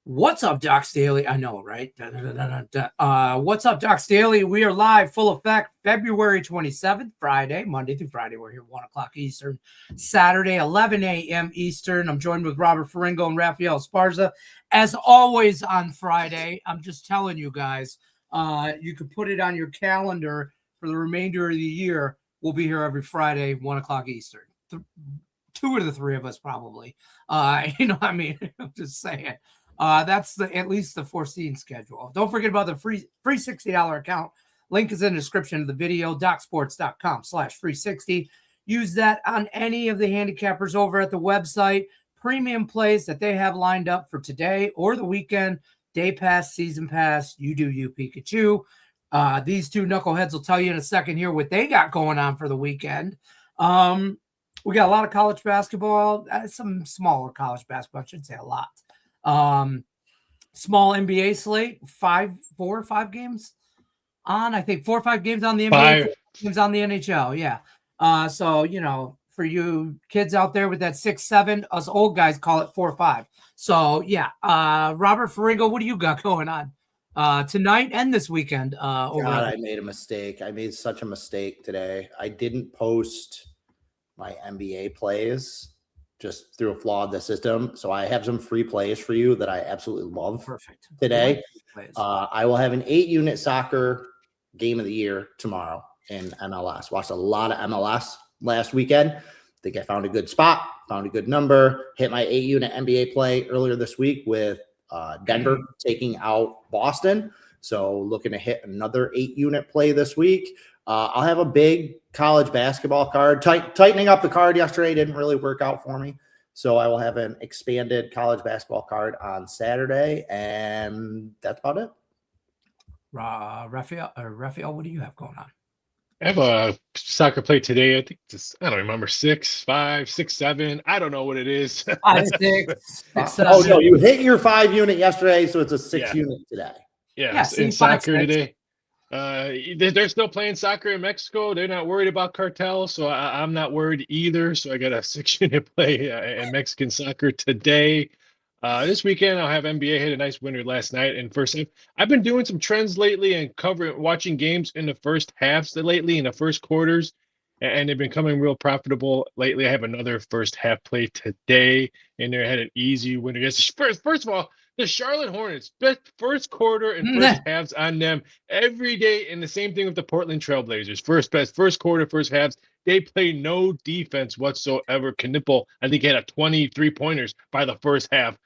What's up, Docs Daily? I know, right? What's up, Docs Daily? We are live, full effect, February 27th, Friday, Monday through Friday. We're here 1 o'clock Eastern, Saturday, 11 a.m. Eastern. I'm joined with Robert Faringo and Raphael Esparza. As always on Friday, I'm just telling you guys, you could put it on your calendar for the remainder of the year. We'll be here every Friday, 1 o'clock Eastern. Two of the three of us probably. I'm just saying. That's at least the foreseen schedule. Don't forget about the free $60 account. Link is in the description of the video, docsports.com/free60. Use that on any of the handicappers over at the website. Premium plays that they have lined up for today or the weekend. Day pass, season pass, you do you, Pikachu. These two knuckleheads will tell you in a second here what they got going on for the weekend. We got a lot of college basketball, some smaller college basketball, I should say a lot. Small NBA slate, 4 or 5 games on. I think 4 or 5 games on the NBA, 4 games on the NHL. Yeah. So, for you kids out there with that 6-7, us old guys call it 4 or 5. So, yeah. Robert Faringo, what do you got going on tonight and this weekend? I made a mistake. I made such a mistake today. I didn't post my NBA plays just through a flaw of the system. So I have some free plays for you that I absolutely love. Perfect. Today. I will have an 8-unit soccer game of the year tomorrow in MLS. Watched a lot of MLS last weekend. I think I found a good spot, found a good number, hit my 8-unit NBA play earlier this week with Denver taking out Boston. So looking to hit another 8-unit play this week. I'll have a big college basketball card. Tightening up the card yesterday didn't really work out for me. So I will have an expanded college basketball card on Saturday, and that's about it. Raphael, what do you have going on? I have a soccer play today. I think I don't remember, 6, 5, 6, 7. I don't know what it is. 5, 6, 7. Oh, no, you hit your 5-unit yesterday, so it's a 6-unit today. Yes, in soccer today. They're still playing soccer in Mexico. They're not worried about cartels, so I'm not worried either. So I got a 6-unit play in Mexican soccer today. This weekend I'll have NBA. Hit a nice winner last night in first half. I've been doing some trends lately and watching games in the first halves lately, in the first quarters, and they've been coming real profitable lately. I have another first half play today, and they had an easy winner. Yes, first of all, the Charlotte Hornets, best first quarter and first halves on them every day. And the same thing with the Portland Trailblazers. First quarter, first halves. They play no defense whatsoever. Knipple, I think, had a 23 pointers by the first half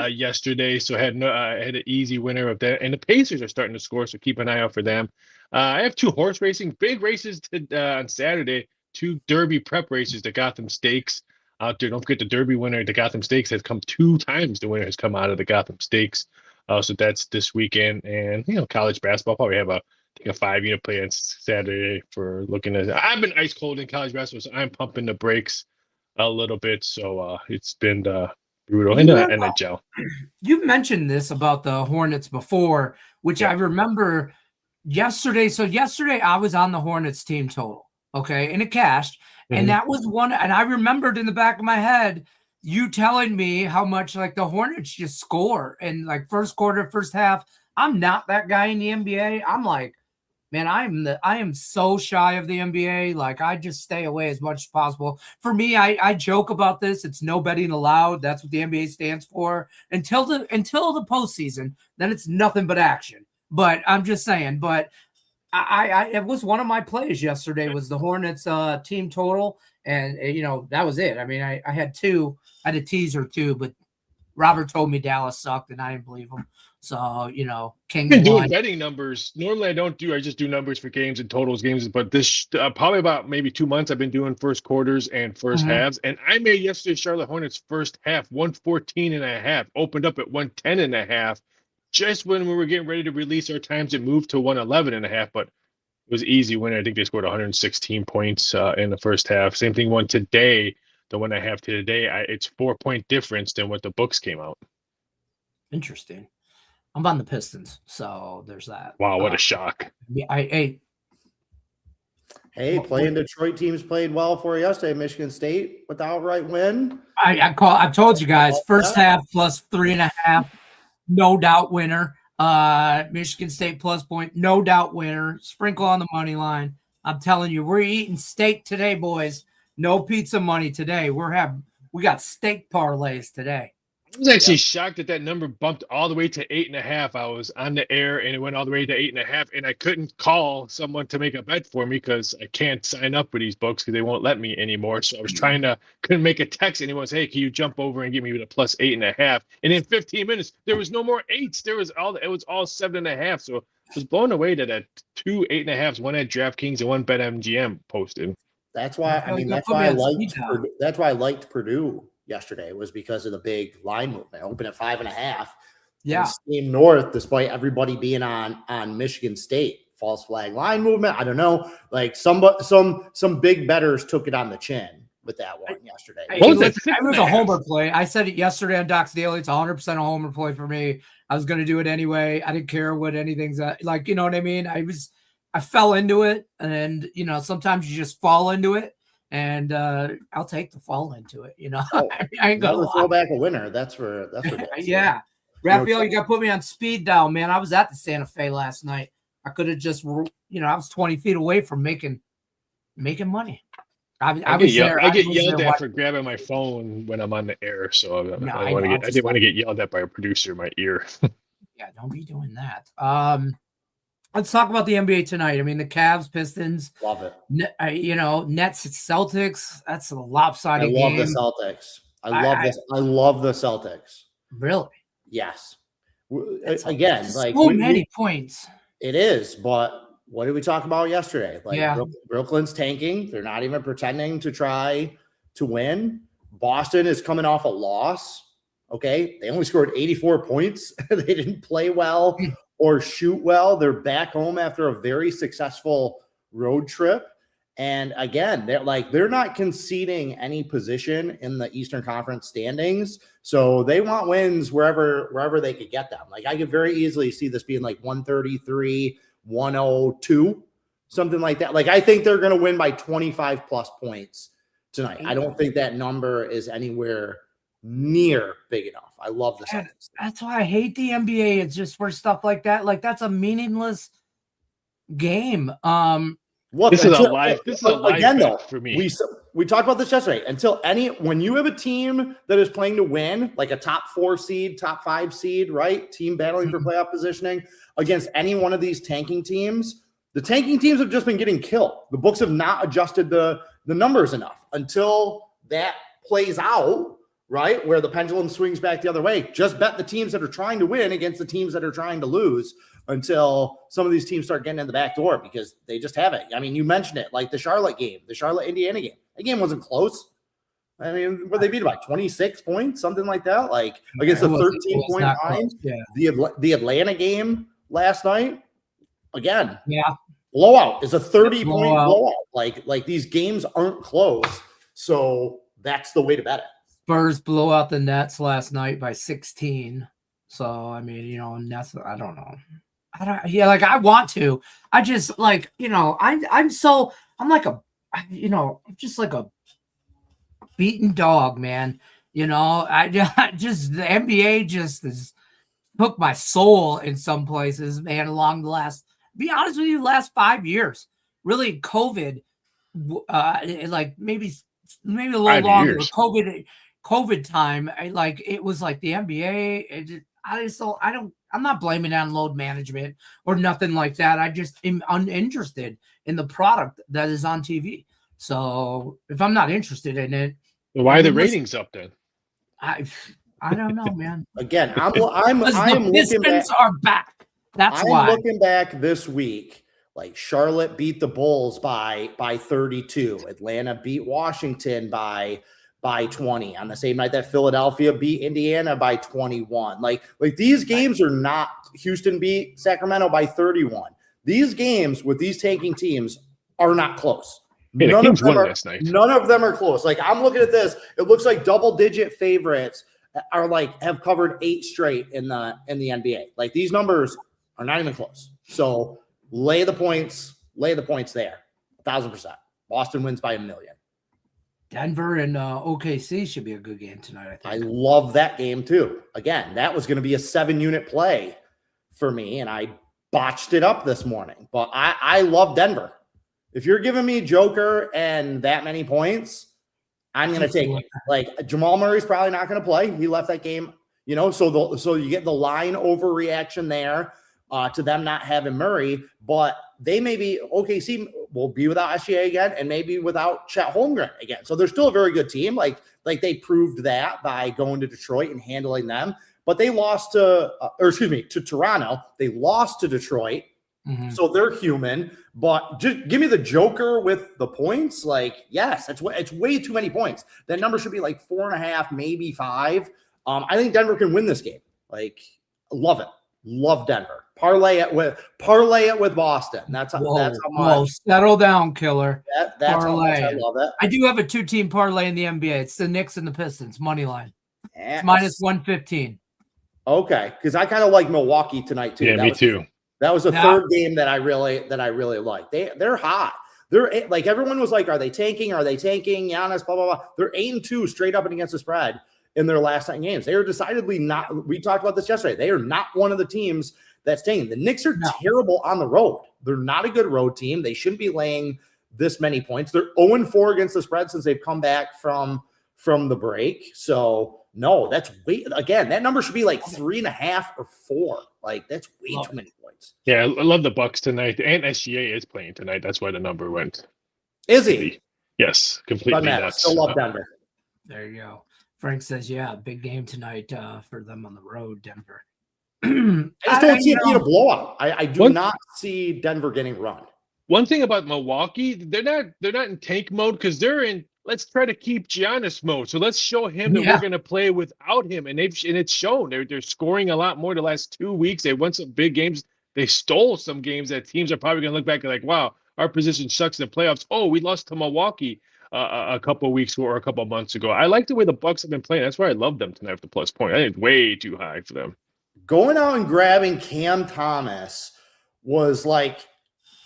yesterday. So had an easy winner of that. And the Pacers are starting to score, so keep an eye out for them. I have 2 horse racing, big races on Saturday, 2 Derby prep races, the Gotham Stakes. Out there, don't forget the Derby winner, the Gotham Stakes, has come 2 times. The winner has come out of the Gotham Stakes, so that's this weekend. And college basketball, probably have a 5-unit play on Saturday for looking at. I've been ice cold in college basketball, so I'm pumping the brakes a little bit. So it's been brutal in the NHL. You mentioned this about the Hornets before, which I remember yesterday. So yesterday I was on the Hornets team total, okay, and it cashed. And that was one, and I remembered in the back of my head, you telling me how much like the Hornets just score and like first quarter, first half. I'm not that guy in the NBA. I'm like, man, I am so shy of the NBA. Like I just stay away as much as possible. For me, I joke about this. It's no betting allowed. That's what the NBA stands for until the postseason. Then it's nothing but action. But I'm just saying, it was one of my plays yesterday was the Hornets team total, and that was it. I mean, I had 2, I had a teaser too, but Robert told me Dallas sucked, and I didn't believe him. So King. I've been doing betting numbers. Normally, I just do numbers for games and totals games. But this probably about maybe 2 months, I've been doing first quarters and first halves, and I made yesterday Charlotte Hornets first half 114.5, opened up at 110.5. Just when we were getting ready to release our times, it moved to 111.5, but it was an easy winner. I think they scored 116 points in the first half. Same thing one today. The one I have today, it's 4-point difference than what the books came out. Interesting. I'm on the Pistons, so there's that. Wow, what a shock. Hey, playing Detroit teams played well for yesterday. Michigan State with the outright win. I told you guys, first half plus 3.5. no doubt winner. Michigan State plus point, no doubt winner. Sprinkle on the money line. I'm telling you, we're eating steak today, boys. No pizza money today. We got steak parlays today. I was actually shocked that number bumped all the way to 8.5. I was on the air and it went all the way to 8.5, and I couldn't call someone to make a bet for me because I can't sign up for these books because they won't let me anymore. So I was couldn't make a text. Anyone say, hey, can you jump over and give me the plus 8.5? And in 15 minutes, there was no more 8s. It was all 7.5. So I was blown away that 2 8.5s, one at DraftKings and one BetMGM posted. That's why I liked Purdue yesterday, was because of the big line movement. Open at 5.5. Yeah. Came north despite everybody being on Michigan State. False flag line movement. I don't know. Like some big bettors took it on the chin with that one yesterday. It was a homer play. I said it yesterday on Doc's Daily. It's 100% a homer play for me. I was going to do it anyway. I didn't care what anything's like, you know what I mean? I fell into it, and sometimes you just fall into it, and I'll take the fall into it. I ain't gonna throw back a winner. That's for yeah. Raphael, you got to put me on speed dial, man. I was at the Santa Fe last night. I could have just, I was 20 feet away from making money. I get yelled at for grabbing my phone when I'm on the air, so I didn't want to get yelled at by a producer in my ear. Yeah, don't be doing that. Let's talk about the NBA tonight. I mean, the Cavs, Pistons. Love it. Nets, Celtics. That's a lopsided game. I love the Celtics. I love the Celtics. Really? Yes. Again, many points. It is, but what did we talk about yesterday? Brooklyn's tanking. They're not even pretending to try to win. Boston is coming off a loss. Okay. They only scored 84 points. They didn't play well or shoot well. They're back home after a very successful road trip. And again, they're not conceding any position in the Eastern Conference standings. So they want wins wherever they could get them. I could very easily see this being 133, 102, something like that. I think they're going to win by 25 plus points tonight. I don't think that number is anywhere near big enough. I love the Celtics. That's why I hate the NBA. It's just for stuff like that. That's a meaningless game. This is a live again, though, for me. We talked about this yesterday. When you have a team that is playing to win, like a top 4 seed, top 5 seed, right? Team battling for playoff positioning against any one of these tanking teams, the tanking teams have just been getting killed. The books have not adjusted the numbers enough until that plays out, right? Where the pendulum swings back the other way. Just bet the teams that are trying to win against the teams that are trying to lose until some of these teams start getting in the back door, because they just haven't. I mean, you mentioned it, like the Charlotte game, the Charlotte-Indiana game. That game wasn't close. I mean, what they beat about 26 points, something like that, against a 13-point line. Yeah. The Atlanta game last night, again, blowout. It's a 30-point blowout. Like these games aren't close, so that's the way to bet it. Spurs blew out the Nets last night by 16. So I mean, Nets. I don't know. I want to. I just I'm just like a beaten dog, man. I just the NBA just took my soul in some places, man. Along the last 5 years, really, COVID, maybe a little 5 longer. years. COVID time, it was like the NBA. I'm not blaming it on load management or nothing like that. I just am uninterested in the product that is on TV. So if I'm not interested in it, why are the ratings up then? I don't know, man. Again, the Pistons are back. That's why. I'm looking back this week. Charlotte beat the Bulls by 32. Atlanta beat Washington by 20 on the same night that Philadelphia beat Indiana by 21. These games are not. Houston beat Sacramento by 31. These games with these tanking teams are not close. None of them are close. I'm looking at this. It looks like double-digit favorites are have covered 8 straight in the NBA. These numbers are not even close. So lay the points there. 1,000%. Boston wins by 1,000,000. Denver and OKC should be a good game tonight, I I think. love that game too. Again, that was going to be a 7-unit play for me, and I botched it up this morning. But I love Denver. If you're giving me Joker and that many points, I'm going to take it. Like, Jamal Murray's probably not going to play. He left that game, so you get the line overreaction there to them not having Murray, but they OKC will be without SGA again and maybe without Chet Holmgren again. So they're still a very good team. Like they proved that by going to Detroit and handling them, but they lost to Toronto. They lost to Detroit. Mm-hmm. So they're human, but just give me the Joker with the points. Like, yes, it's way too many points. That number should be like 4.5, maybe 5. I think Denver can win this game. Like, love it. Love Denver. Parlay it with Boston. That's how much. Settle down, killer. That's how much I love it. I do have a 2-team parlay in the NBA. It's the Knicks and the Pistons money line. Yes. It's minus 115. Okay, because I kind of like Milwaukee tonight too. Yeah, me too. That was the third game that I really like. They're hot. They're like, everyone was like, are they tanking? Are they tanking? Giannis, blah blah blah. They're 8-2 straight up and against the spread in their last 9 games. They are decidedly not. We talked about this yesterday. They are not one of the teams that's tanking. The Knicks are terrible on the road. They're not a good road team. They shouldn't be laying this many points. They're 0-4 against the spread since they've come back from the break. So no, that's again, that number should be like 3.5 or 4. Like, that's way too many points. Yeah, I love the Bucks tonight, and SGA is playing tonight. That's why the number went. Is he? Yes, completely. I still love Denver. There you go. Frank says, yeah, big game tonight for them on the road, Denver. I just don't see it being a blowout. I do not see Denver getting run. One thing about Milwaukee, they're not in tank mode because they're in let's try to keep Giannis mode. So let's show him that we're going to play without him, and it's shown. They're scoring a lot more the last 2 weeks. They won some big games. They stole some games that teams are probably going to look back and like, wow, our position sucks in the playoffs. Oh, we lost to Milwaukee a couple of weeks or a couple of months ago. I like the way the Bucks have been playing. That's why I love them tonight with the plus point. I think it's way too high for them. Going out and grabbing Cam Thomas was like,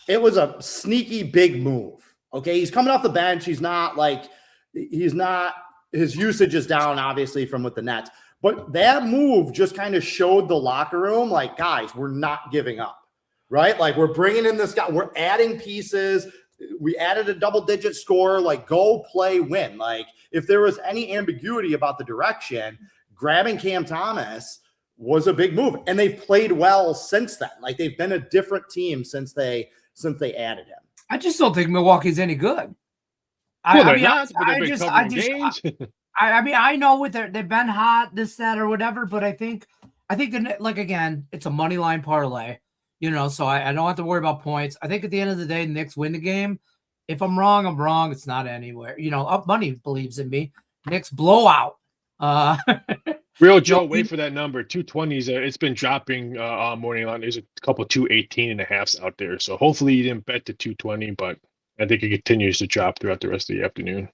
it was a sneaky big move. Okay, he's coming off the bench. His usage is down, obviously, from with the Nets. But that move just kind of showed the locker room, like, guys, we're not giving up, right? Like, we're bringing in this guy. We're adding pieces. We added a double-digit score. Like, go play, win. Like, if there was any ambiguity about the direction, grabbing Cam Thomas was a big move. And they've played well since then. Like, they've been a different team since they added him. I just don't think Milwaukee's any good. I know they've been hot, this, that, or whatever, but I think like, again, it's a money line parlay, so I don't have to worry about points. I think at the end of the day, Knicks win the game. If I'm wrong, I'm wrong. It's not anywhere. Up money believes in me. Knicks blowout. Real Joe, wait for that number. 220s. It's been dropping all morning long. There's a couple 218.5s out there. So hopefully you didn't bet the 220, but I think it continues to drop throughout the rest of the afternoon.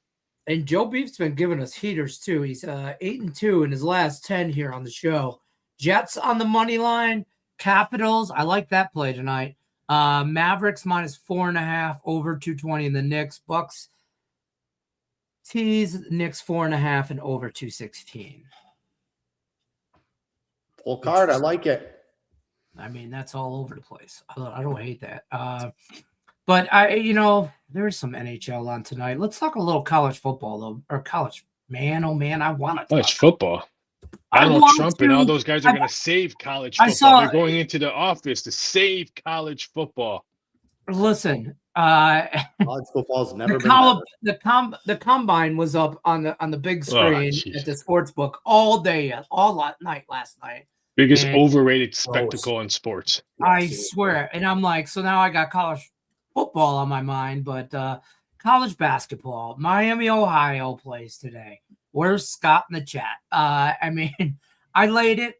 And Joe Beef's been giving us heaters too. He's 8-2 in his last 10 here on the show. Jets on the money line. Capitals. I like that play tonight. Mavericks minus 4.5 over 220 in the Knicks. Bucks tease Knicks 4.5 and over 216. Full card. I like it. I mean, that's all over the place. I don't hate that. But there's some NHL on tonight. Let's talk a little college football though, or college. Man, oh man, I want to talk college football. Donald Trump and all those guys are going to save college football. They're going into the office to save college football. Listen, college football's never been better. The combine was up on the big screen at the sports book all day, all night last night. Biggest overrated spectacle in sports. I swear. And I'm like, so now I got college football on my mind, but college basketball. Miami, Ohio plays today. Where's Scott in the chat? I mean, I laid it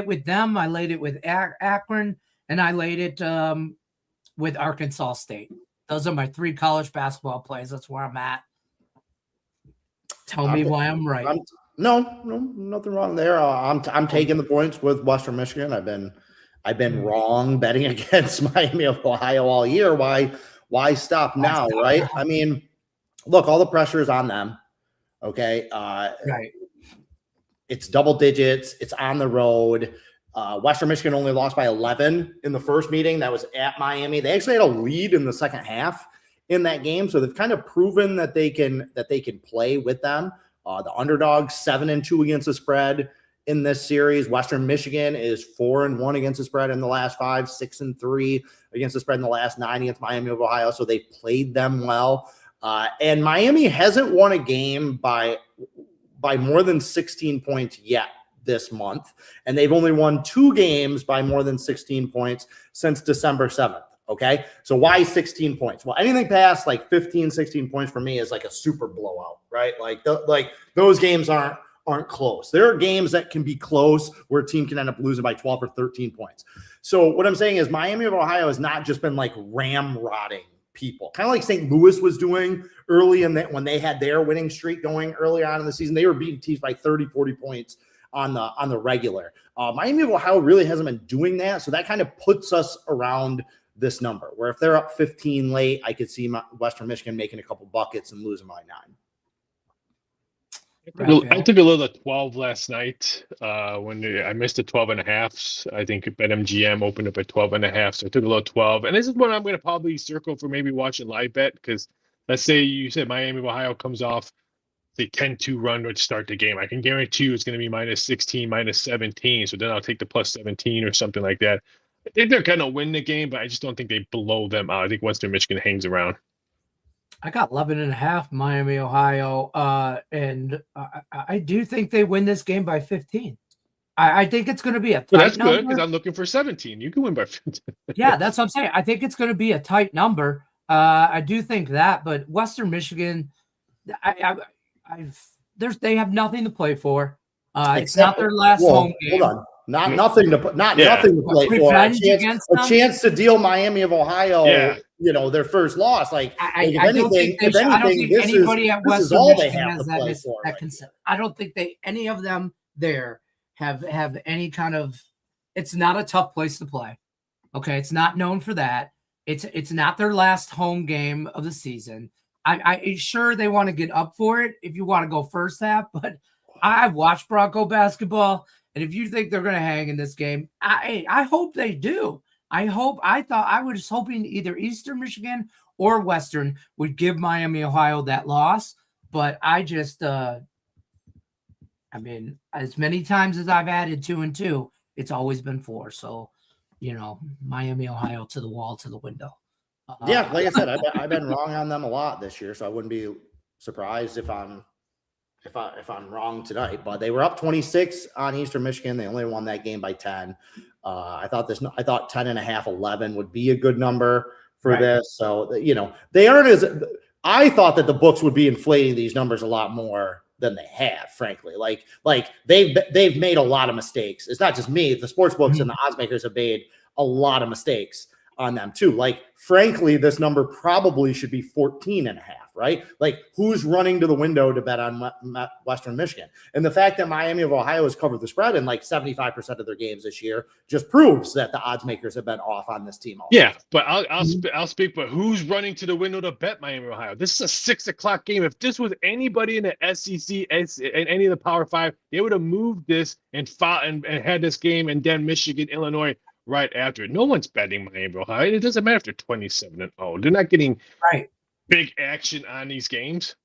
with them. I laid it with Akron, and I laid it with Arkansas State. Those are my 3 college basketball plays. That's where I'm at. Tell me why I'm right. No, nothing wrong there. I'm taking the points with Western Michigan. I've been wrong betting against Miami of Ohio all year. Why stop now, right? I mean, look, all the pressure is on them. Okay. Right. It's double digits. It's on the road. Western Michigan only lost by 11 in the first meeting. That was at Miami. They actually had a lead in the second half in that game. So they've kind of proven that they can play with them. The underdog 7-2 against the spread in this series. Western Michigan is 4-1 against the spread in the last 5, 6-3 against the spread in the last 9 against Miami of Ohio. So they've played them well. And Miami hasn't won a game by more than 16 points yet this month. And they've only won 2 games by more than 16 points since December 7th. Okay. So why 16 points? Well, anything past like 15, 16 points for me is like a super blowout, right? Like those games aren't close. There are games that can be close where a team can end up losing by 12 or 13 points. So what I'm saying is Miami of Ohio has not just been like ramrodding people, kind of like St. Louis was doing early in that when they had their winning streak going early on in the season. They were beating teams by 30, 40 points on the regular. Miami of Ohio really hasn't been doing that. So that kind of puts us around this number, where if they're up 15 late, I could see Western Michigan making a couple buckets and losing by 9. I took a little of 12 last night when I missed the 12.5. I think BetMGM opened up at 12.5, so I took a little 12. And this is one I'm going to probably circle for maybe watching live bet, because let's say you said Miami of Ohio comes off the 10-2 run to start the game. I can guarantee you it's going to be minus 16, minus 17. So then I'll take the plus 17 or something like that. I think they're going to win the game, but I just don't think they blow them out. I think Western Michigan hangs around. I got 11.5 Miami, Ohio, and I do think they win this game by 15. I think it's going to be a tight that's number. Good, because I'm looking for 17. You can win by 15. Yeah, that's what I'm saying. I think it's going to be a tight number. I do think that, but Western Michigan, they have nothing to play for. It's not their last home game. Hold on. Nothing to play for. A chance to deal Miami of Ohio, their first loss. Like, I don't think anybody at Western Michigan has that. I don't think any of them there have any kind of. It's not a tough place to play. Okay, it's not known for that. It's not their last home game of the season. I'm sure they want to get up for it if you want to go first half, but I've watched Bronco basketball. And if you think they're going to hang in this game, I hope they do. I was hoping either Eastern Michigan or Western would give Miami, Ohio that loss. But I just, as many times as I've added 2 and 2, it's always been 4. So, Miami, Ohio to the wall, to the window. Like I said, I've been wrong on them a lot this year. So I wouldn't be surprised if I'm wrong tonight, but they were up 26 on Eastern Michigan. They only won that game by 10. I thought 10.5, 11 would be a good number for this. So, they aren't I thought that the books would be inflating these numbers a lot more than they have, frankly. Like they've made a lot of mistakes. It's not just me. The sports books and the odds makers have made a lot of mistakes on them too. Like, frankly, this number probably should be 14.5, right? Like, who's running to the window to bet on Western Michigan? And the fact that Miami of Ohio has covered the spread in like 75% of their games this year just proves that the odds makers have been off on this team. Yeah, but I'll speak. But who's running to the window to bet Miami of Ohio? This is a 6 o'clock game. If this was anybody in the SEC and any of the Power 5, they would have moved this and fought and had this game, and then Michigan, Illinois right after it. No one's betting Miami of Ohio. It doesn't matter if they're 27-0. They're not getting big action on these games.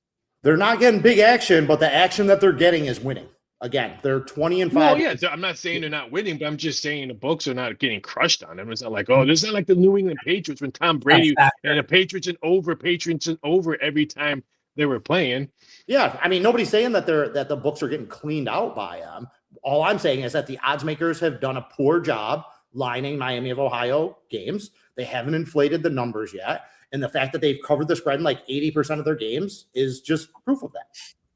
They're not getting big action, but the action that they're getting is winning. Again, they're 20-5. Well, yeah, I'm not saying they're not winning, but I'm just saying the books are not getting crushed on them. It's not like, this is not like the New England Patriots when Tom Brady and the Patriots and over every time they were playing. Yeah, nobody's saying that the books are getting cleaned out by them. All I'm saying is that the odds makers have done a poor job lining Miami of Ohio games. They haven't inflated the numbers yet. And the fact that they've covered the spread in like 80% of their games is just proof of that.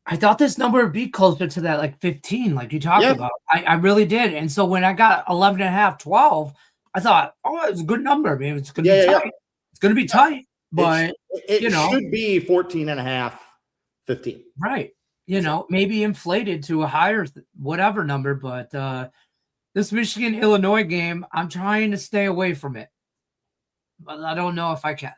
I thought this number would be closer to that, like 15, like you talked about. I really did. And so when I got 11.5, 12, I thought, it's a good number. It's going to be tight. It's going to be tight, but it should be 14.5, 15. Right. Maybe inflated to a higher whatever number, but this Michigan-Illinois game, I'm trying to stay away from it. But I don't know if I can.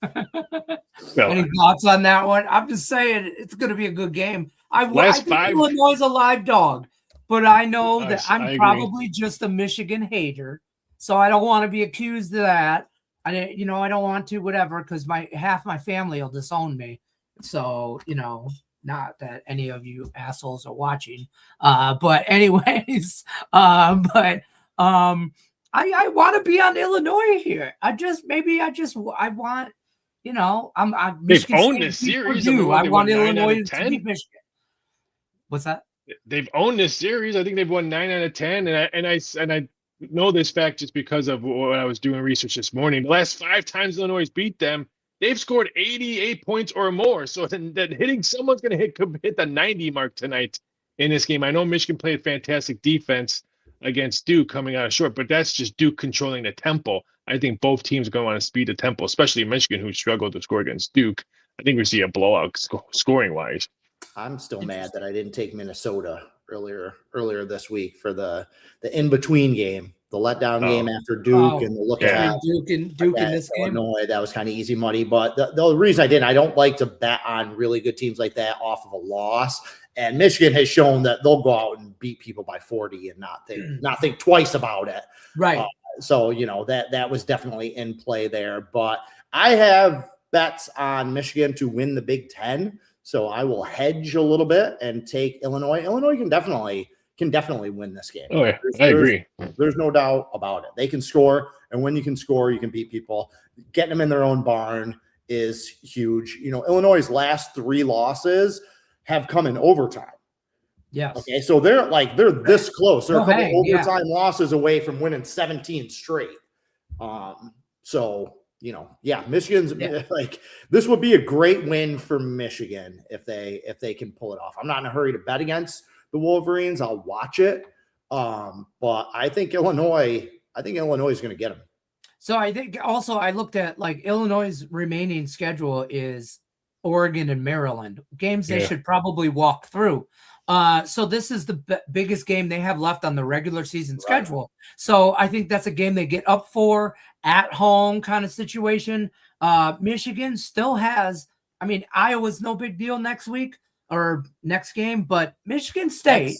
Well, Any thoughts on that one? I'm just saying it's going to be a good game. I Last think five- Illinois is a live dog, but I know that I I'm agree. probably just a Michigan hater, so I don't want to be accused of that. I don't want to whatever because half my family will disown me. So not that any of you assholes are watching, but anyways, I want to be on Illinois here. I want. I'm They've Michigan owned State this beat series. Purdue. I They want won 9 out Illinois of to 10. beat Michigan. What's that? They've owned this series. I think they've won 9 out of 10. And I know this fact just because of what I was doing research this morning. The last 5 times Illinois beat them, they've scored 88 points or more. So then someone's going to hit the 90 mark tonight in this game. I know Michigan played fantastic defense against Duke coming out of short, but that's just Duke controlling the tempo. I think both teams are going to want to speed the tempo, especially Michigan, who struggled to score against Duke. I think we see a blowout scoring wise. I'm still mad that I didn't take Minnesota earlier this week for the in-between game, the letdown game after Duke and the look at Duke in this game. Illinois. That was kind of easy money. But the reason I didn't, I don't like to bet on really good teams like that off of a loss. And Michigan has shown that they'll go out and beat people by 40 and not think twice about it. Right. So that was definitely in play there. But I have bets on Michigan to win the Big Ten. So I will hedge a little bit and take Illinois. Illinois can definitely win this game. Oh yeah, I agree. There's no doubt about it. They can score, and when you can score, you can beat people. Getting them in their own barn is huge. Illinois' last 3 losses have come in overtime. Yes. Okay, so they're this close. They're a couple overtime losses away from winning 17 straight. Michigan's this would be a great win for Michigan if they can pull it off. I'm not in a hurry to bet against the Wolverines. I'll watch it. But I think Illinois is going to get them. So I think also I looked at Illinois' remaining schedule is Oregon and Maryland, games they should probably walk through. So this is the biggest game they have left on the regular season schedule. So I think that's a game they get up for at home kind of situation. Michigan still has, Iowa's no big deal next week or next game, but Michigan State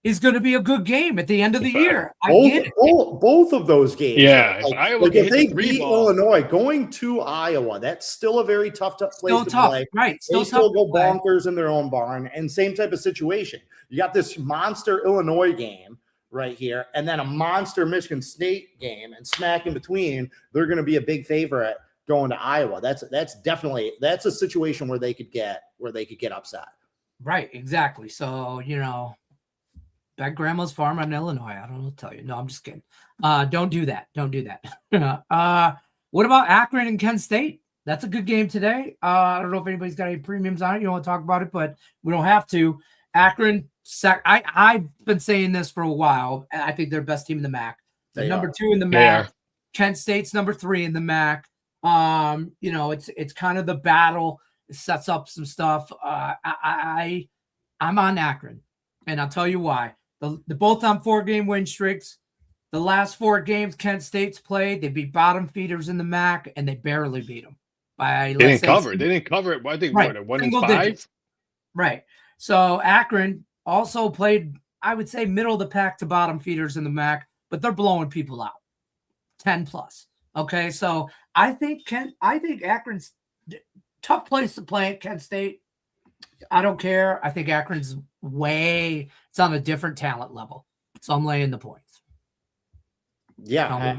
is going to be a good game at the end of the year. Both of those games. Yeah. If they beat Illinois, going to Iowa, that's still a very tough place to play. Right. They still go bonkers in their own barn, and same type of situation. You got this monster Illinois game right here, and then a monster Michigan State game, and smack in between, they're going to be a big favorite going to Iowa. That's a situation where they could get upset. Right. Exactly. So, bet grandma's farm in Illinois. I don't know what to tell you. No, I'm just kidding. Don't do that. Don't do that. What about Akron and Kent State? That's a good game today. I don't know if anybody's got any premiums on it. You don't want to talk about it, but we don't have to. Akron, I've been saying this for a while. I think they're best team in the MAC. They're number 2 in the MAC. Kent State's number 3 in the MAC. It's kind of the battle. It sets up some stuff. I'm on Akron, and I'll tell you why. They're both on 4-game win streaks. The last 4 games Kent State's played, they beat bottom feeders in the MAC, and they barely beat them. They didn't cover it. I think 1-5. Right. So Akron also played, I would say, middle of the pack to bottom feeders in the MAC, but they're blowing people out 10 plus. Okay. So I think Akron's tough place to play at Kent State. I don't care. I think Akron's it's on a different talent level. So I'm laying the points. Yeah.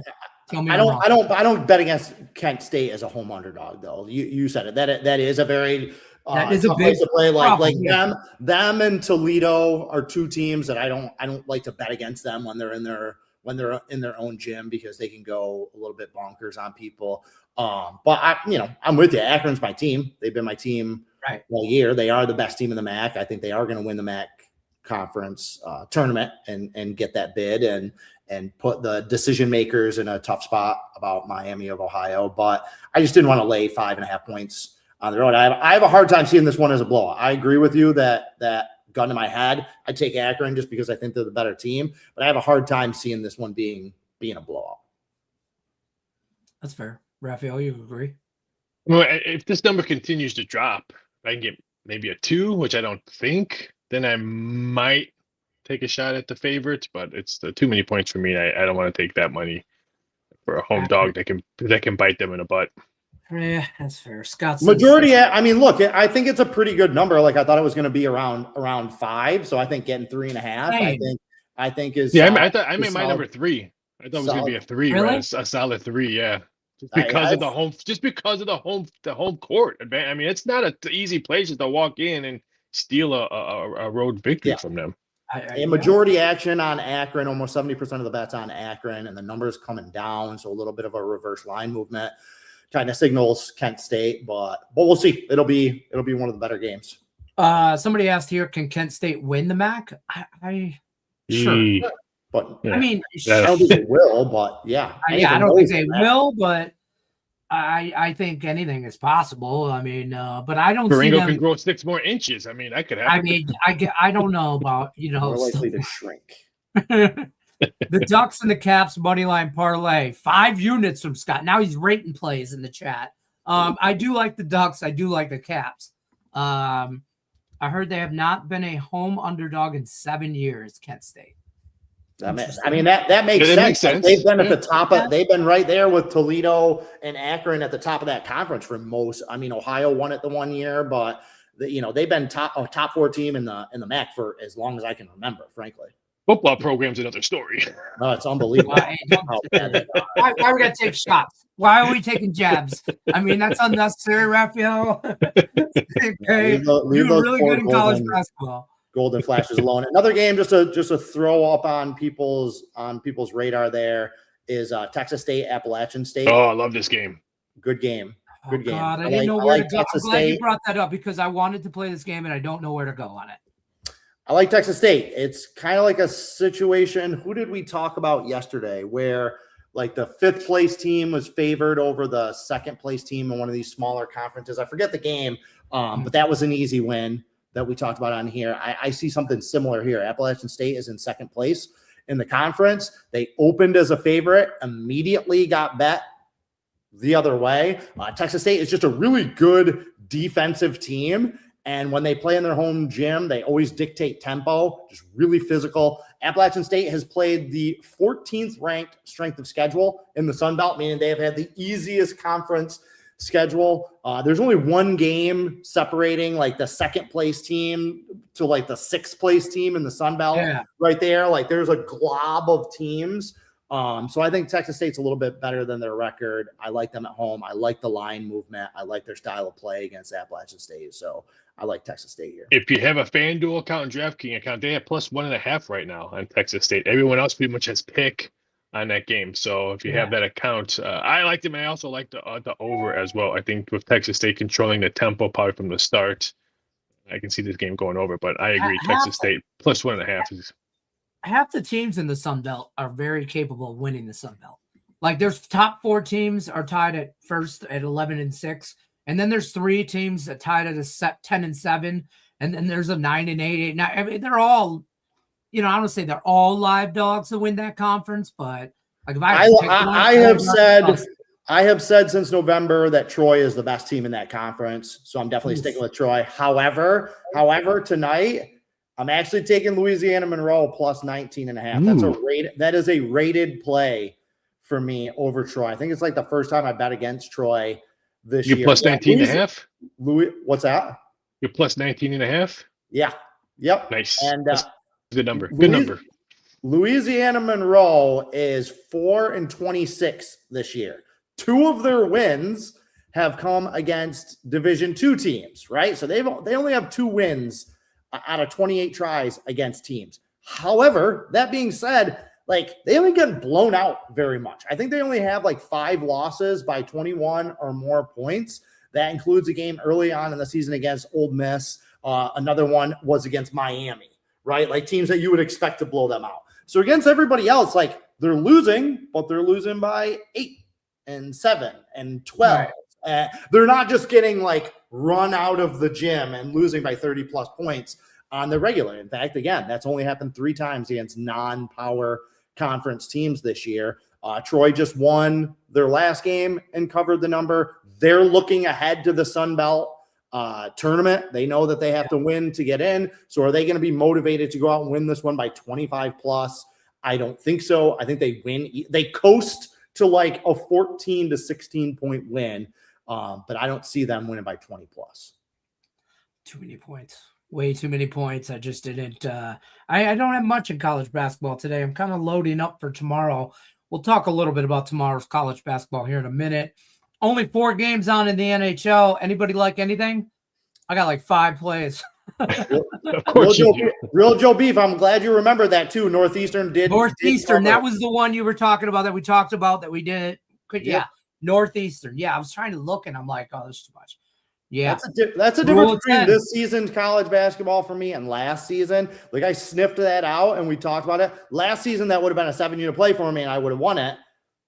I don't bet against Kent State as a home underdog though. You said it. That is a very that is a big place to play. problem. Them and Toledo are 2 teams that I don't like to bet against them when they're in their own gym because they can go a little bit bonkers on people. But I'm with you. Akron's my team. They've been my team all year. They are the best team in the MAC. I think they are going to win the MAC conference tournament and get that bid and put the decision makers in a tough spot about Miami of Ohio. But I just didn't want to lay 5.5 points on the road. I have a hard time seeing this one as a blowout. I agree with you that gun to my head, I'd take Akron just because I think they're the better team, but I have a hard time seeing this one being a blowout. That's fair. Raphael, you agree? Well, if this number continues to drop, I can get maybe a 2, which I don't think. Then I might take a shot at the favorites, but it's too many points for me. I don't want to take that money for a home dog that can bite them in the butt. Yeah, that's fair. Scott says, Majority. I mean, look, I think it's a pretty good number. Like I thought it was going to be around 5. So I think getting 3.5. I think is. Yeah, I made my number 3. I thought it was going to be a 3, really? right? A solid 3, yeah. Just because of the home court. I mean, it's not an easy place just to walk in and steal a road victory from them. A majority action on Akron, almost 70% of the bets on Akron, and the numbers coming down. So a little bit of a reverse line movement kind of signals Kent State, but we'll see. It'll be one of the better games. Somebody asked here, can Kent State win the MAC? Sure. But I mean, I don't think they will, but yeah. I don't think they will, but I think anything is possible. I mean, but I don't see them. Can grow 6 more inches. I mean, that could happen. I mean, I don't know about, more likely to shrink. The Ducks and the Caps money line parlay, 5 units from Scott. Now he's rating plays in the chat. I do like the Ducks. I do like the Caps. I heard they have not been a home underdog in 7 years, Kent State. That makes sense. They've been at the top of. They've been right there with Toledo and Akron at the top of that conference for most. I mean, Ohio won it the one year, but they've been top 4 team in the MAC for as long as I can remember. Frankly, football program's another story. Oh, it's unbelievable. Why are we gonna take shots? Why are we taking jabs? I mean, that's unnecessary, Raphael. Okay. You're really good in college basketball. Golden Flashes alone. Another game just to throw up on people's radar there is Texas State, Appalachian State. Oh, I love this game. Good game. Good game. God, I didn't know where to go. I'm glad you brought that up because I wanted to play this game and I don't know where to go on it. I like Texas State. It's kind of like a situation. Who did we talk about yesterday where like the 5th place team was favored over the 2nd place team in one of these smaller conferences? I forget the game, but that was an easy win that we talked about on here. I see something similar here. Appalachian State is in 2nd place in the conference. They opened as a favorite, immediately got bet the other way. Texas State is just a really good defensive team. And when they play in their home gym, they always dictate tempo, just really physical. Appalachian State has played the 14th ranked strength of schedule in the Sun Belt, meaning they have had the easiest conference schedule. There's only one game separating like the 2nd place team to like the 6th place team in the Sun Belt right there. Like there's a glob of teams. So I think Texas State's a little bit better than their record. I like them at home. I like the line movement. I like their style of play against Appalachian State. So I like Texas State here. If you have a FanDuel account and DraftKings account, they have +1.5 right now on Texas State. Everyone else pretty much has pick on that game. So if you have that account, I like them. I also like the over as well. I think with Texas State controlling the tempo probably from the start, I can see this game going over. But I agree, Texas State +1.5 is. Half the teams in the Sun Belt are very capable of winning the Sun Belt. Like there's top 4 teams are tied at first at 11-6. And then there's 3 teams that tied at a 10-7. And then there's a 9-8. Now, I mean, they're all, I don't say they're all live dogs to win that conference, but like if I have said since November that Troy is the best team in that conference. So I'm definitely sticking with Troy. However, tonight, I'm actually taking Louisiana Monroe +19.5. That is a rated play for me over Troy. I think it's like the first time I bet against Troy this year. You're +19.5? What's that? You're +19.5? Yeah. Yep. Nice. And good number. Good number. Louisiana Monroe is 4-26 this year. 2 of their wins have come against Division II teams, right? So they only have 2 wins out of 28 tries against teams. However, that being said, like they haven't gotten blown out very much. I think they only have like 5 losses by 21 or more points. That includes a game early on in the season against Ole Miss. Another one was against Miami, right? Like teams that you would expect to blow them out. So against everybody else, like they're losing, but they're losing by 8 and 7 and 12. Right. They're not just getting like run out of the gym and losing by 30 plus points on the regular. In fact, again, that's only happened 3 times against non-power conference teams this year. Troy just won their last game and covered the number. they're looking ahead to the Sun Belt tournament. They know that they have to win to get in. So are they going to be motivated to go out and win this one by 25 plus? I don't think so. I think they win. They coast to like a 14 to 16 point win. But I don't see them winning by 20 plus. Too many points. Way too many points. I just didn't. I don't have much in college basketball today. I'm kind of loading up for tomorrow. We'll talk a little bit about tomorrow's college basketball here in a minute. Only 4 games on in the NHL. Anybody like anything? I got like 5 plays. Real Joe Beef. I'm glad you remember that too. Northeastern did. Northeastern. That was the one you were talking about that we talked about that we did. Yep. Yeah. Northeastern. Yeah. I was trying to look and I'm like, oh, there's too much. Yeah. That's a difference between this season's college basketball for me and last season. Like I sniffed that out and we talked about it. Last season, that would have been a 7-unit play for me and I would have won it.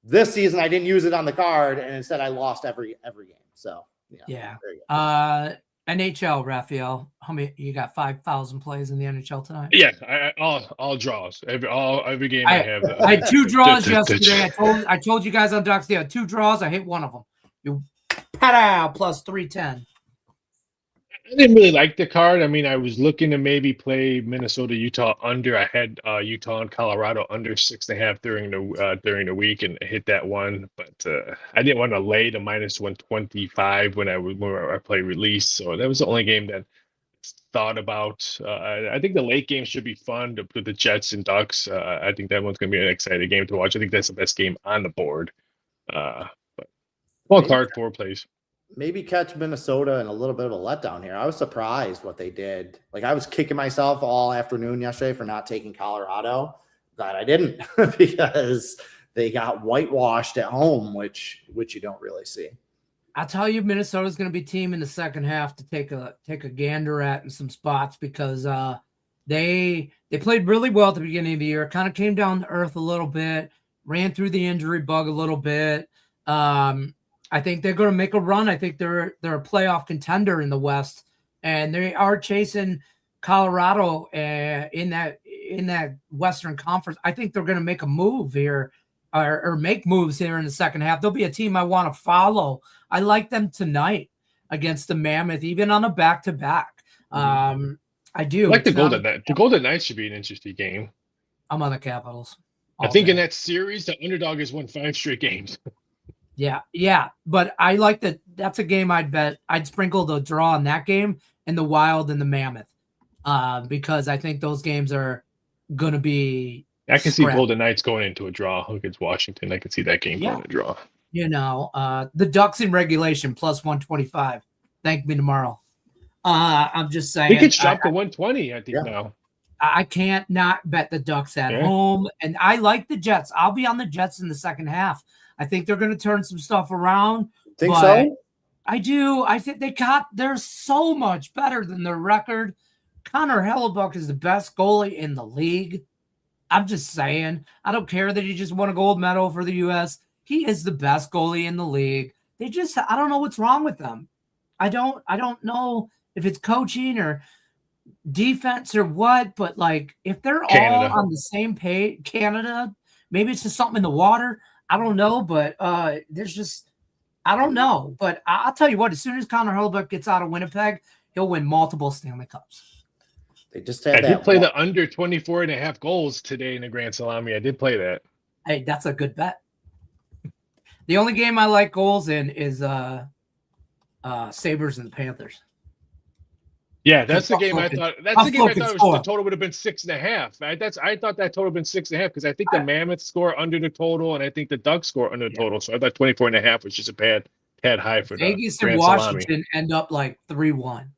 This season, I didn't use it on the card, and instead I lost every game. So yeah. There you go. NHL, Raphael. How many? You got 5,000 plays in the NHL tonight? Yeah, all draws. Every game I have. I had 2 draws yesterday. I told you guys on Ducks. I had 2 draws. I hit one of them. You pat plus 310. I didn't really like the card. I mean, I was looking to maybe play Minnesota, Utah under. I had Utah and Colorado under 6.5 during the week, and hit that one. But I didn't want to lay the minus 125 when I played release. So that was the only game that I thought about. I think the late game should be fun with the Jets and Ducks. I think that one's going to be an exciting game to watch. I think that's the best game on the board. But small card, 4 plays. Maybe catch Minnesota in a little bit of a letdown here. I was surprised what they did. Like I was kicking myself all afternoon yesterday for not taking Colorado. Glad I didn't because they got whitewashed at home, which you don't really see. I'll tell you, Minnesota's going to be team in the second half to take a gander at in some spots because they played really well at the beginning of the year. Kind of came down to earth a little bit, ran through the injury bug a little bit. I think they're going to make a run. I think they're a playoff contender in the West, and they are chasing Colorado in that Western Conference. I think they're going to make a move here or make moves here in the second half. They'll be a team I want to follow. I like them tonight against the Mammoth, even on a back-to-back. I do. I like the Golden Knights. The Golden Knights should be an interesting game. I'm on the Capitals. I think in that series, the underdog has won 5 straight games. Yeah, but I like that. That's a game I'd bet. I'd sprinkle the draw on that game and the Wild and the Mammoth, because I think those games are going to be. I can see Golden Knights going into a draw against Washington. I can see that game going to draw. You know, the Ducks in regulation plus 125. Thank me tomorrow. I'm just saying. He gets dropped to 120. I think now. I can't not bet the Ducks at home, and I like the Jets. I'll be on the Jets in the second half. I think they're going to turn some stuff around. Think so? I do. I think they're so much better than their record. Connor Hellebuck is the best goalie in the league. I'm just saying. I don't care that he just won a gold medal for the U.S. He is the best goalie in the league. I don't know what's wrong with them. I don't know if it's coaching or defense or what, but like if they're all on the same page, Canada, maybe it's just something in the water. I don't know, but I don't know. But I'll tell you what, as soon as Connor Hellebuck gets out of Winnipeg, he'll win multiple Stanley Cups. They just had I did play the under 24.5 goals today in the Grand Salami. I did play that. Hey, that's a good bet. The only game I like goals in is Sabres and the Panthers. Yeah, that's the game I thought. That's the game I thought the total would have been 6.5. I thought that total would have been 6.5 because I think the Mammoth score under the total, and I think the Ducks score under the total. So I thought 24.5 was just a bad high for the Vegas and Washington end up like 3-1,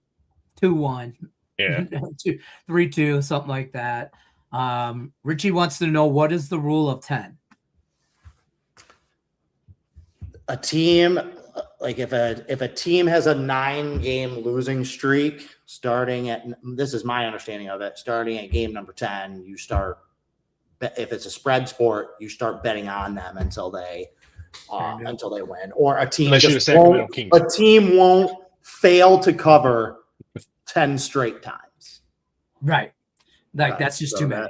2-1, 3-2, something like that. Richie wants to know, what is the rule of 10? A team, like if a team has a 9-game losing streak starting at, this is my understanding of it, starting at game number 10, you start, if it's a spread sport, you start betting on them until they win. Or a team won't fail to cover 10 straight times. Right. Like that's just too many.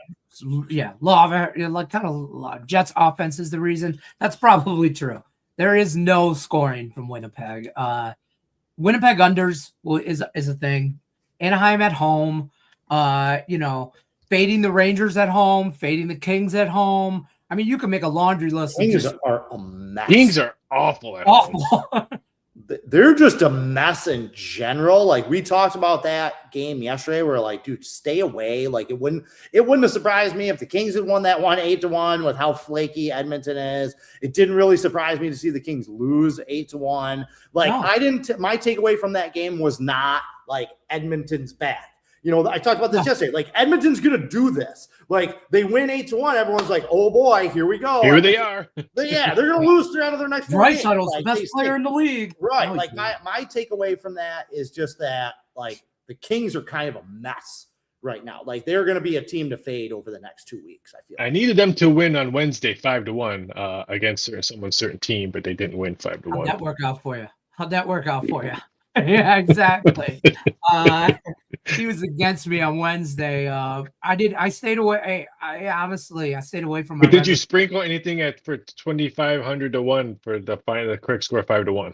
Yeah. Law of Jets offense is the reason. That's probably true. There is no scoring from Winnipeg. Winnipeg unders is a thing. Anaheim at home. Fading the Rangers at home, fading the Kings at home. I mean, you can make a laundry list. Kings are a mess. Kings are awful at home. They're just a mess in general. Like, we talked about that game yesterday. We're like, dude, stay away. Like, it wouldn't have surprised me if the Kings had won that one 8-1 with how flaky Edmonton is. It didn't really surprise me to see the Kings lose 8-1. Like, no. My takeaway from that game was not like Edmonton's bad. I talked about this yesterday. Like, Edmonton's going to do this. Like, they win 8-1. Everyone's like, oh, boy, here we go. Here they are. They're going to lose 3 out of their next 4 games. Draisaitl's the best player in the league. Right. Like, my takeaway from that is just that, like, the Kings are kind of a mess right now. Like, they're going to be a team to fade over the next 2 weeks, I feel. I needed them to win on Wednesday 5-1 against someone's certain team, but they didn't win 5-1. How'd that work out for you? Yeah, exactly. He was against me on Wednesday. I stayed away. I stayed away from. But did you sprinkle anything for 2,500 to 1 for the correct score 5-1?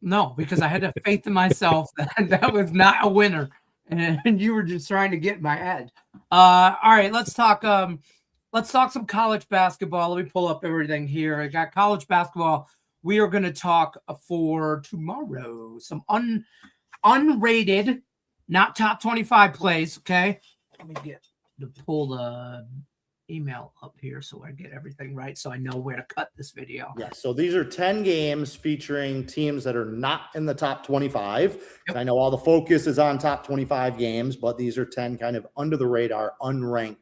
No, because I had to faith in myself that was not a winner, and you were just trying to get in my head. All right, let's talk. Let's talk some college basketball. Let me pull up everything here. I got college basketball. We are going to talk for tomorrow some unrated, not top 25 plays. Okay, let me get to pull the email up here so I get everything right, so I know where to cut this video. Yeah. So these are 10 games featuring teams that are not in the top 25. Yep. I know all the focus is on top 25 games, but these are 10 kind of under the radar, unranked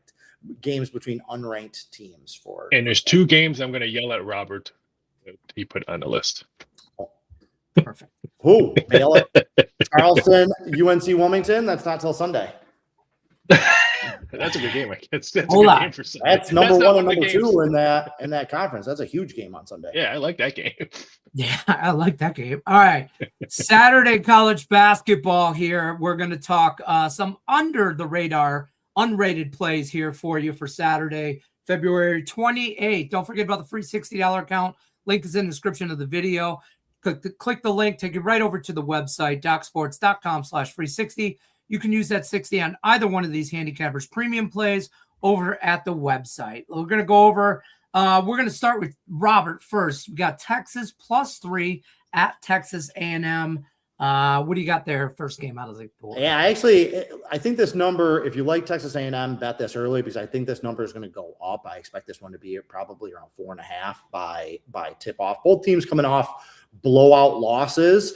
games between unranked teams. And there's 2 games I'm going to yell at Robert. He put on the list. Perfect. Who? Charleston, UNC Wilmington. That's not till Sunday. That's a good game. That's a good game for Sunday. That's number 1 and number 2 in that conference. That's a huge game on Sunday. Yeah, I like that game. Yeah, I like that game. All right. Saturday college basketball here. We're going to talk some under the radar, unrated plays here for you for Saturday, February 28th. Don't forget about the free $60 account. Link is in the description of the video. Click the link, take you right over to the website, docsports.com/free60. You can use that 60 on either one of these Handicappers premium plays over at the website. We're going to go over, we're going to start with Robert first. We got Texas +3 at Texas A&M. What do you got there? First game out of the pool. Yeah, I think this number, if you like Texas A&M, bet this early because I think this number is going to go up. I expect this one to be probably around 4.5 by tip off. Both teams coming off blowout losses.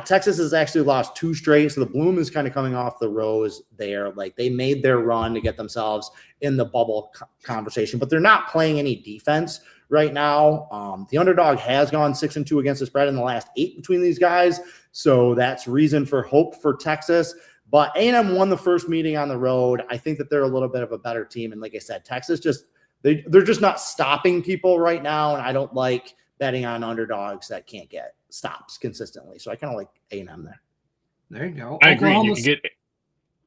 Texas has actually lost 2 straight, so the bloom is kind of coming off the rose there. Like, they made their run to get themselves in the bubble conversation, but they're not playing any defense right now. The underdog has gone 6-2 against the spread in the last 8 between these guys, so that's reason for hope for Texas. But A&M won the first meeting on the road. I think that they're a little bit of a better team, and like I said, Texas they're just not stopping people right now, and I don't like betting on underdogs that can't get stops consistently. So I kind of like A&M there. There you go. I agree. You can get.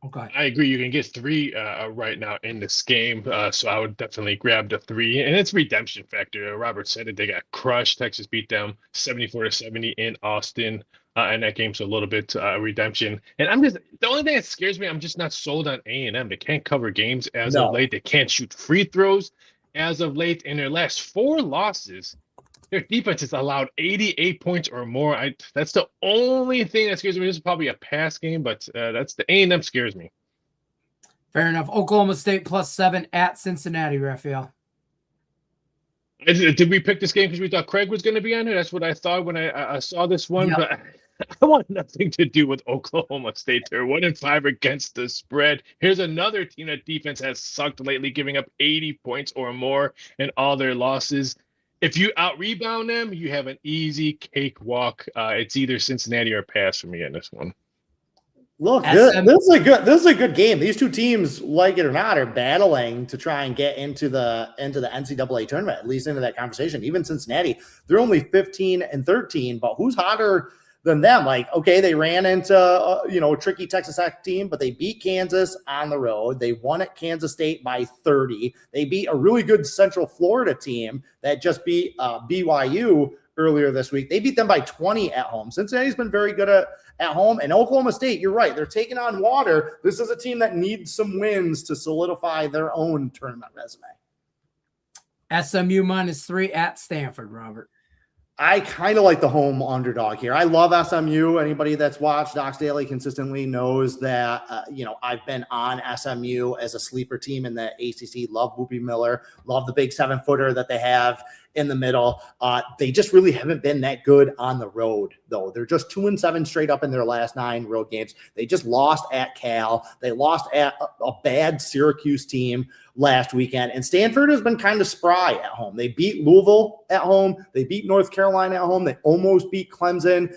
Okay. I agree. You can get 3 right now in this game. So I would definitely grab the 3. And it's redemption factor. Robert said it. They got crushed. Texas beat them 74-70 in Austin. And that game's a little bit redemption. And the only thing that scares me, I'm just not sold on A&M. They can't cover games as of late. They can't shoot free throws as of late. In their last 4 losses, their defense has allowed 88 points or more. That's the only thing that scares me. This is probably a pass game, but that's the A&M scares me. Fair enough. Oklahoma State +7 at Cincinnati, Raphael. Did we pick this game because we thought Craig was going to be on it? That's what I thought when I saw this one. Yep. But I want nothing to do with Oklahoma State. They're 1-5 against the spread. Here's another team that defense has sucked lately, giving up 80 points or more in all their losses. If you out-rebound them, you have an easy cakewalk. It's either Cincinnati or pass for me in this one. Look, this is a good game. These 2 teams, like it or not, are battling to try and get into the NCAA tournament, at least into that conversation. Even Cincinnati, they're only 15-13, but who's hotter than them. Like, okay, they ran into a tricky Texas Tech team, but they beat Kansas on the road. They won at Kansas State by 30. They beat a really good Central Florida team that just beat BYU earlier this week. They beat them by 20 at home. Cincinnati's been very good at home. And Oklahoma State, you're right, they're taking on water. This is a team that needs some wins to solidify their own tournament resume. SMU -3 at Stanford, Robert. I kind of like the home underdog here. I love SMU. Anybody that's watched Docs Daily consistently knows that, I've been on SMU as a sleeper team in the ACC. Love Whoopi Miller. Love the big 7-footer that they have in the middle. They just really haven't been that good on the road, though. They're just 2-7 straight up in their last 9 road games. They just lost at Cal. They lost at a bad Syracuse team last weekend. And Stanford has been kind of spry at home. They beat Louisville at home. They beat North Carolina at home. They almost beat Clemson.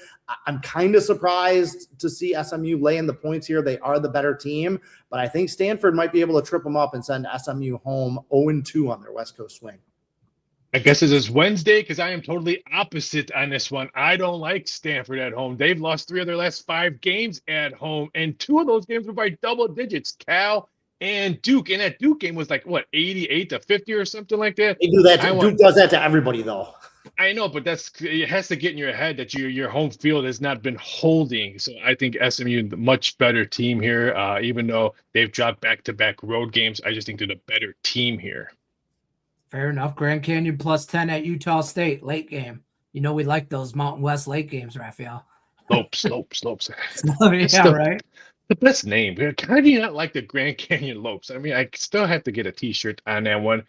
I'm kind of surprised to see SMU laying the points here. They are the better team, but I think Stanford might be able to trip them up and send SMU home 0-2 on their West Coast swing. I guess it is Wednesday because I am totally opposite on this one. I don't like Stanford at home. They've lost 3 of their last 5 games at home, and 2 of those games were by double digits, Cal and Duke. And that Duke game was like, 88-50 or something like that? They do that. Duke does that to everybody, though. I know, but it has to get in your head that your home field has not been holding. So I think SMU, the much better team here, even though they've dropped back-to-back road games. I just think they're the better team here. Fair enough. Grand Canyon +10 at Utah State, late game. We like those Mountain West late games, Raphael. Slopes. Yeah, right. The best name. How do you not like the Grand Canyon Lopes? I mean, I still have to get a T-shirt on that one.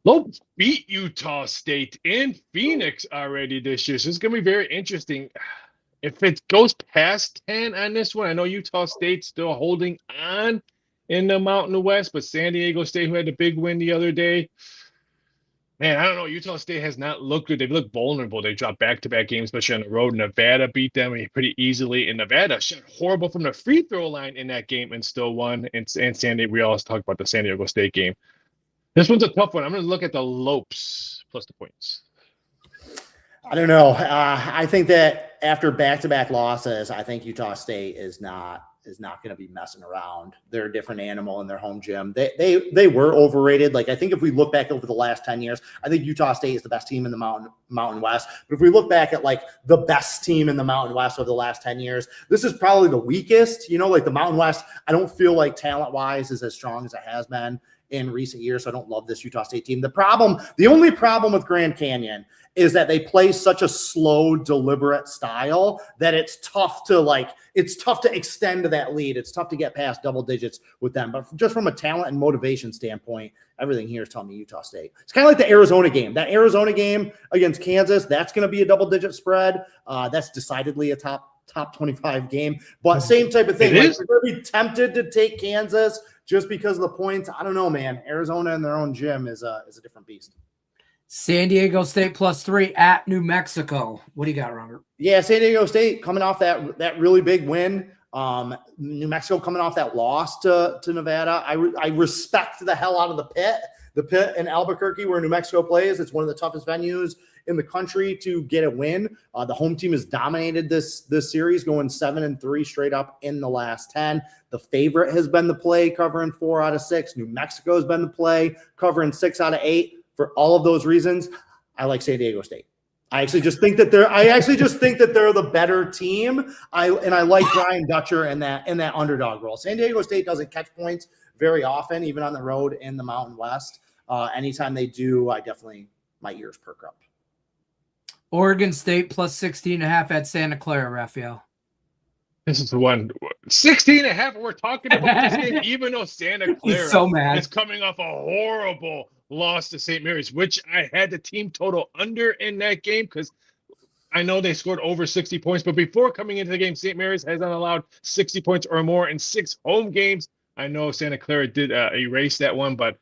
Lopes beat Utah State in Phoenix already this year, so it's going to be very interesting. If it goes past 10 on this one, I know Utah State's still holding on in the Mountain West, but San Diego State, who had the big win the other day, man, I don't know. Utah State has not looked good. They've looked vulnerable. They dropped back-to-back games, especially on the road. Nevada beat them pretty easily. And Nevada shot horrible from the free throw line in that game and still won. And San Diego, we always talk about the San Diego State game. This one's a tough one. I'm going to look at the Lopes plus the points. I don't know. I think that after back-to-back losses, I think Utah State is not going to be messing around. They're a different animal in their home gym. They were overrated. Like, I think if we look back over the last 10 years, I think Utah State is the best team in the Mountain West. But if we look back at like the best team in the Mountain West over the last 10 years, this is probably the weakest. Like the Mountain West, I don't feel like talent-wise is as strong as it has been in recent years. So I don't love this Utah State team. The only problem with Grand Canyon is that they play such a slow, deliberate style that it's tough to extend that lead. It's tough to get past double digits with them. But just from a talent and motivation standpoint, everything here is telling me Utah State. It's kind of like the Arizona game. That Arizona game against Kansas, that's going to be a double-digit spread. That's decidedly a top 25 game. But same type of thing. Like, we're going to be tempted to take Kansas just because of the points. I don't know, man. Arizona in their own gym is a different beast. San Diego State +3 at New Mexico. What do you got, Robert? Yeah, San Diego State coming off that really big win. New Mexico coming off that loss to Nevada. I respect the hell out of the Pit in Albuquerque where New Mexico plays. It's one of the toughest venues in the country to get a win. The home team has dominated this series, going 7-3 straight up in the last 10. The favorite has been the play, covering 4 out of 6. New Mexico has been the play, covering 6 out of 8. For all of those reasons, I like San Diego State. I actually just think that they're the better team. I like Brian Dutcher in that underdog role. San Diego State doesn't catch points very often, even on the road in the Mountain West. Anytime they do, my ears perk up. Oregon State +16.5 at Santa Clara, Raphael. This is the one 16.5. We're talking about this game, even though Santa Clara is coming off a horrible loss to St. Mary's, which I had the team total under in that game because I know they scored over 60 points. But before coming into the game, St. Mary's has not allowed 60 points or more in 6 home games. I know Santa Clara did erase that one, but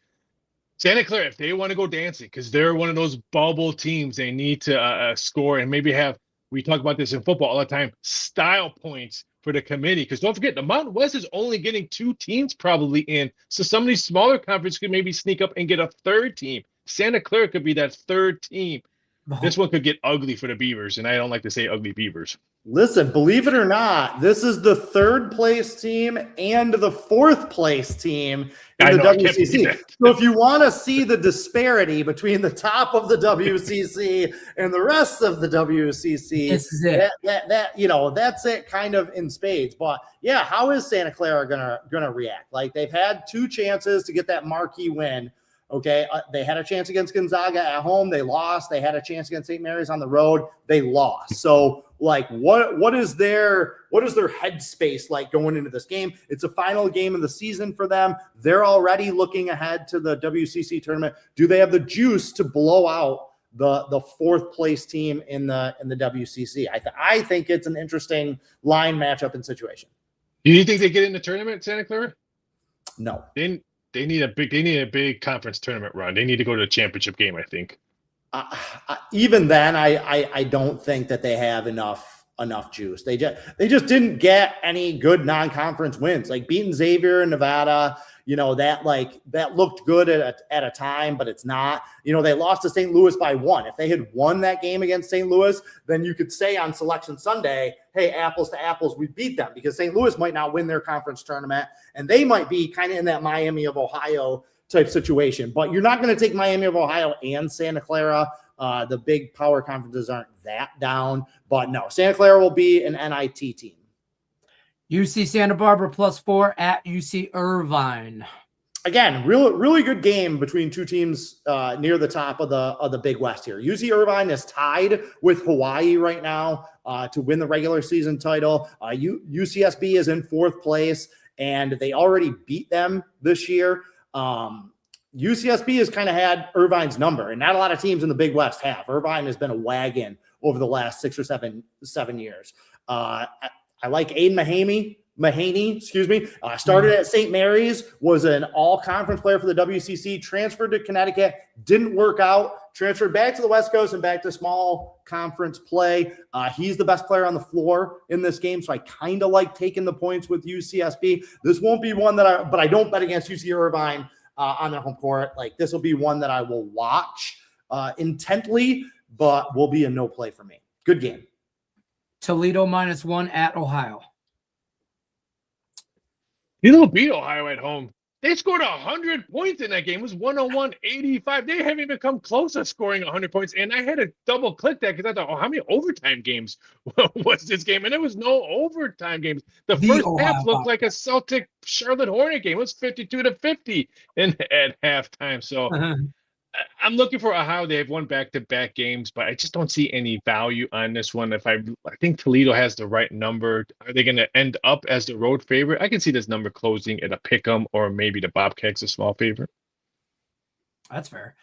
Santa Clara, if they want to go dancing, because they're one of those bubble teams, they need to score and maybe have, we talk about this in football all the time, style points for the committee. Because don't forget, the Mountain West is only getting 2 teams probably in. So some of these smaller conferences could maybe sneak up and get a 3rd team. Santa Clara could be that 3rd team. This one could get ugly for the Beavers, and I don't like to say ugly Beavers. Listen, believe it or not, this is the 3rd place team and the 4th place team in the WCC. So if you want to see the disparity between the top of the WCC and the rest of the WCC, this is it. That's it kind of in spades. But yeah, how is Santa Clara gonna react? Like, they've had 2 chances to get that marquee win. Okay, they had a chance against Gonzaga at home. They lost. They had a chance against St. Mary's on the road. They lost. So, like, what is their headspace like going into this game? It's a final game of the season for them. They're already looking ahead to the WCC tournament. Do they have the juice to blow out the 4th place team in the WCC? I think it's an interesting line matchup and situation. Do you think they get in the tournament, Santa Clara? No. They need a big conference tournament run. They need to go to the championship game, I think. Even then, I don't think that they have enough juice. They just didn't get any good non-conference wins. Like, beating Xavier in Nevada, that looked good at a time, but it's not. They lost to St. Louis by 1. If they had won that game against St. Louis, then you could say on Selection Sunday, hey, apples to apples, we beat them, because St. Louis might not win their conference tournament, and they might be kind of in that Miami of Ohio type situation. But you're not going to take Miami of Ohio and Santa Clara. The big power conferences aren't that down. But no, Santa Clara will be an NIT team. UC Santa Barbara +4 at UC Irvine. Again, really good game between 2 teams near the top of the Big West here. UC Irvine is tied with Hawaii right now to win the regular season title. UCSB is in 4th place, and they already beat them this year. UCSB has kind of had Irvine's number, and not a lot of teams in the Big West have. Irvine has been a wagon over the last 6 or 7 years. I like Aiden Mahaney, started at St. Mary's, was an all-conference player for the WCC, transferred to Connecticut, didn't work out, transferred back to the West Coast and back to small conference play. He's the best player on the floor in this game, so I kind of like taking the points with UCSB. This won't be one but I don't bet against UC Irvine on their home court. Like, this will be one that I will watch intently, but will be a no play for me. Good game. Toledo -1 at Ohio. Toledo beat Ohio at home. They scored 100 points in that game. It was 101-85. They haven't even come close to scoring 100 points. And I had to double click that because I thought, how many overtime games was this game? And there was no overtime games. The first half looked like a Celtic Charlotte Hornet game. It was 52-50 at halftime. So I'm looking for Ohio. They have won back-to-back games, but I just don't see any value on this one. I think Toledo has the right number. Are they going to end up as the road favorite? I can see this number closing at a pick'em, or maybe the Bobcats a small favorite. That's fair.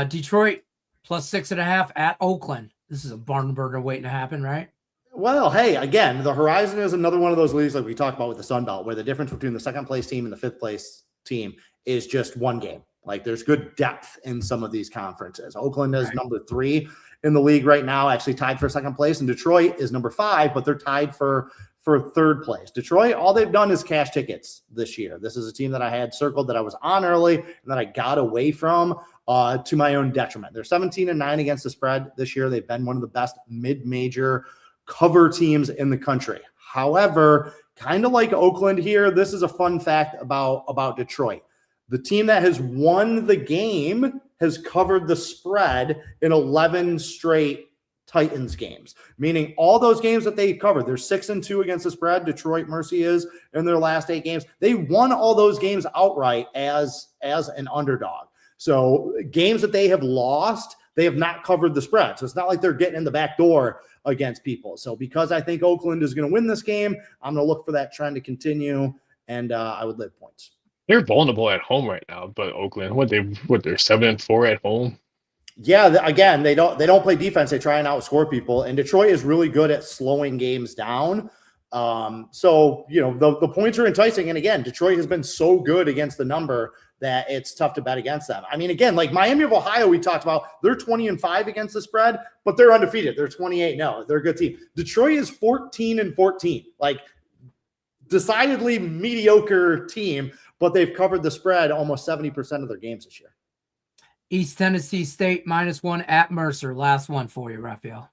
Detroit +6.5 at Oakland. This is a barn burner waiting to happen, right? Well, hey, again, the Horizon is another one of those leagues like we talked about with the Sun Belt, where the difference between the 2nd place team and the 5th place team is just 1 game. Like, there's good depth in some of these conferences. Oakland is number 3 in the league right now, actually tied for 2nd place. And Detroit is number 5, but they're tied for 3rd place. Detroit, all they've done is cash tickets this year. This is a team that I had circled that I was on early and that I got away from to my own detriment. They're 17-9 against the spread this year. They've been one of the best mid-major cover teams in the country. However, kind of like Oakland here, this is a fun fact about Detroit. The team that has won the game has covered the spread in 11 straight Titans games, meaning all those games that they covered, they're 6-2 against the spread. Detroit Mercy is in their last 8 games. They won all those games outright as an underdog. So games that they have lost, they have not covered the spread. So it's not like they're getting in the back door against people. So because I think Oakland is going to win this game, I'm going to look for that trend to continue, and I would lay points. They're vulnerable at home right now, but Oakland, they're 7-4 at home. Yeah, again, they don't play defense. They try and outscore people, and Detroit is really good at slowing games down. So the points are enticing, and again, Detroit has been so good against the number that it's tough to bet against them. I mean, again, like Miami of Ohio, we talked about, they're 20-5 against the spread, but they're undefeated. They're 28-0. They're a good team. Detroit is 14-14, like decidedly mediocre team, but they've covered the spread almost 70% of their games this year. East Tennessee State -1 at Mercer. Last one for you, Raphael.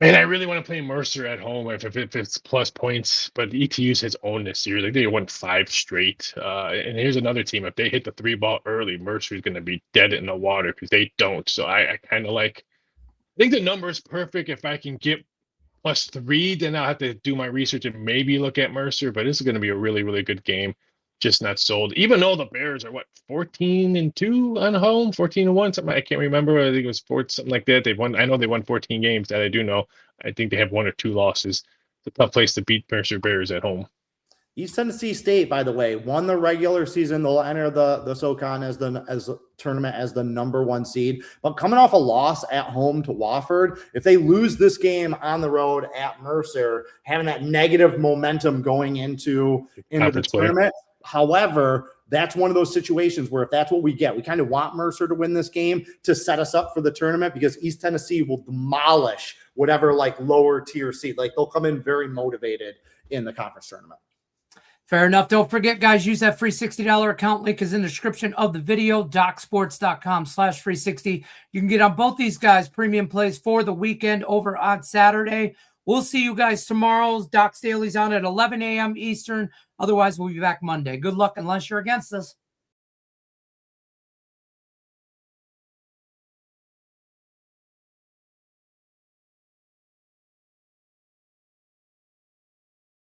Man, I really want to play Mercer at home if it's plus points, but ETU's has owned this year. Like they won 5 straight. And here's another team. If they hit the 3-ball early, Mercer's going to be dead in the water because they don't. So I kind of like. I think the number is perfect. If I can get +3, then I'll have to do my research and maybe look at Mercer. But this is going to be a really, really good game. Just not sold. Even though the Bears are 14-2 on home, 14-1, something I can't remember. I think it was 4, something like that. They won. I know they won 14 games. That I do know. I think they have 1 or 2 losses. It's a tough place to beat Mercer Bears at home. East Tennessee State, by the way, won the regular season. They'll enter the SoCon as the tournament as the #1 seed. But coming off a loss at home to Wofford, if they lose this game on the road at Mercer, having that negative momentum going into the tournament. However, that's one of those situations where if that's what we get, we kind of want Mercer to win this game to set us up for the tournament because East Tennessee will demolish whatever like lower tier seed. Like they'll come in very motivated in the conference tournament. Fair enough. Don't forget, guys, use that free $60 account. Link is in the description of the video, docsports.com/free60. You can get on both these guys' premium plays for the weekend over on Saturday. We'll see you guys tomorrow. Doc's Daily's on at 11 a.m. Eastern. Otherwise, we'll be back Monday. Good luck unless you're against us.